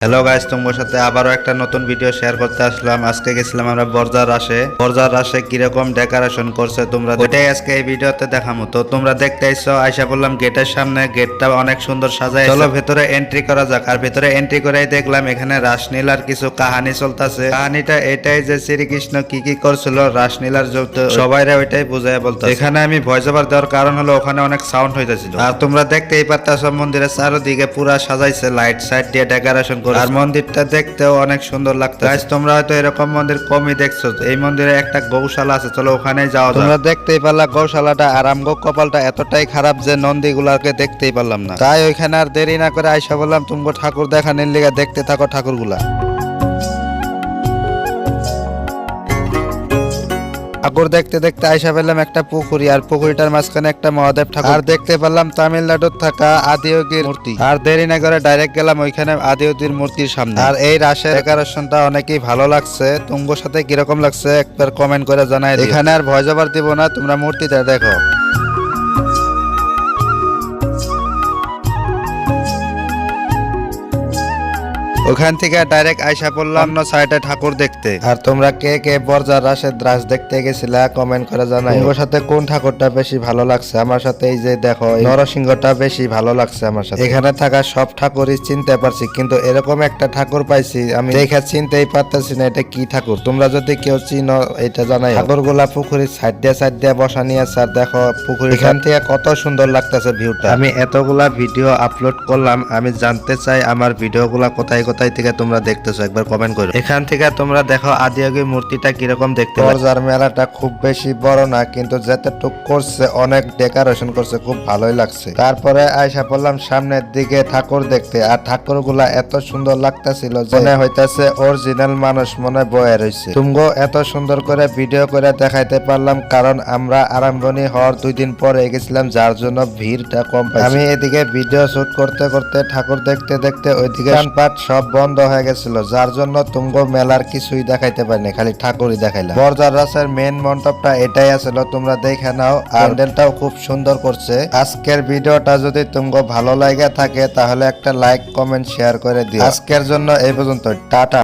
Hello guys, তোমার সাথে আবারও একটা নতুন ভিডিও শেয়ার করতে আসলাম। আজকে গেছিলাম আমরা বরজার রাশে কিরকম ডেকোরেশন করছে তোমরা ওইটাই আজকে এই ভিডিওতে দেখামো। তো তোমরা দেখতে আইছো, আইসা বললাম গেটের সামনে, গেটটা অনেক সুন্দর সাজায়। চলো ভেতরে এন্ট্রি করা যাক। আর ভেতরে এন্ট্রি করেই দেখলাম এখানে রাসলীলার কিছু কাহিনী চলতেছে। কাহিনীটা এটাই যে শ্রীকৃষ্ণ কি কি করছিল রাসলীলার যুদ্ধে, সবাইরা ওইটাই বুঝাই বলতো। এখানে আমি ভয়েস ওভার দেওয়ার কারণ হলো ওখানে অনেক সাউন্ড হইতেছিল। আর তোমরা দেখতেই পারতাছো মন্দিরের চারদিকে পুরা সাজাইছে লাইট সাইড দিয়ে ডেকোরেশন। আর মন্দিরটা দেখতেও অনেক সুন্দর লাগতো। তোমরা হয়তো এরকম মন্দির কমই দেখছো। এই মন্দিরে একটা গৌশালা আছে, চলো ওখানে যাওয়া। তোমরা দেখতেই পারলা গৌশালাটা। আর আমগো কপালটা এতটাই খারাপ যে নন্দী গুলাকে দেখতেই পারলাম না। তাই ওইখানে আর দেরি না করে আইসা বললাম তুমি ঠাকুর দেখানোর লিগে দেখতে থাকো ঠাকুরগুলা। ঠাকুর দেখতে দেখতে আইসা পেলাম একটা পুকুরি। আর পুকুরিটার মাঝখানে একটা মহাদেব ঠাকুর। আর দেখতে পেলাম তামিলনাড়ুর থাকা আদিয়োগীর মূর্তি। আর দেরি না করে ডাইরেক্ট গেলাম ওইখানে আদিয়োগীর মূর্তির সামনে। আর এই রাশের ডেকোরেশনটা অনেকই ভালো লাগছে। তোমার সাথে কিরকম লাগছে একবার কমেন্ট করে জানাই। এখানে আর ভয়েস ওভার দিব না, তোমরা মূর্তিটা দেখো। ওখান থেকে ডাইরেক্ট আইসা পড়লাম অন্য সাইডে ঠাকুর দেখতে। আর তোমরা কে কে বরজার রাশের দ্রাস দেখতে গেছিলা কমেন্ট করে জানাই। ওর সাথে কোন ঠাকুরটা বেশি ভালো লাগছে? আমার সাথে এই যে দেখো নরসিংহটা বেশি ভালো লাগছে আমার সাথে। এখানে থাকা সব ঠাকুরই চিনতে পারছি, কিন্তু এরকম একটা ঠাকুর পাইছি আমি দেখে চিনতেই পারতেছি না এটা কি ঠাকুর। তোমরা যদি কেউ চিনো এটা জানাই। ঠাকুরগুলা পুকুরির সাইড দিয়ে বসা নিয়ে আছে। আর দেখো পুকুর এখান থেকে কত সুন্দর লাগতেছে ভিউটা। আমি এতগুলা ভিডিও আপলোড করলাম, আমি জানতে চাই আমার ভিডিওগুলা কোথায় কোথায় থেকে তোমরা দেখতেছো, একবার কমেন্ট করো। এখান থেকে তোমরা দেখো আদিয়োগী মূর্তিটা কিরকম দেখতে। বরজার মেলাটা খুব বেশি বড় না, কিন্তু যতটুক করছে অনেক ডেকোরেশন করছে, খুব ভালোই লাগছে। তারপরে আইসা পড়লাম সামনের দিকে ঠাকুর দেখতে। আর ঠাকুরগুলা এত সুন্দর লাগতেছিল মনে হইতাছে অরিজিনাল মানুষ মনে বয়ে রয়েছে। তুমগো এত সুন্দর করে ভিডিও করে দেখাইতে পারলাম কারণ আমরা আরম্ভণী হওয়ার 2 দিন পরে গেছিলাম, যার জন্য ভিড়টা কম পাইছি। আমি এদিকে ভিডিও শুট করতে করতে ঠাকুর দেখতে দেখতে ওইদিকে পাট সব বন্ধ হয়ে গেছিল, যার জন্য তুমগো মেলার কিছুই দেখাইতে পারিনি, খালি ঠাকুরই দেখাইলাম। বরজার রাসের মেন মণ্ডপটা এটাই আছিল, তোমরা দেখে নাও। প্যান্ডেলটাও খুব সুন্দর করছে। আজকের ভিডিওটা যদি তুমগো ভালো লাগে থাকে তাহলে একটা লাইক কমেন্ট শেয়ার করে দিও। আজকের জন্য এই পর্যন্ত, টাটা।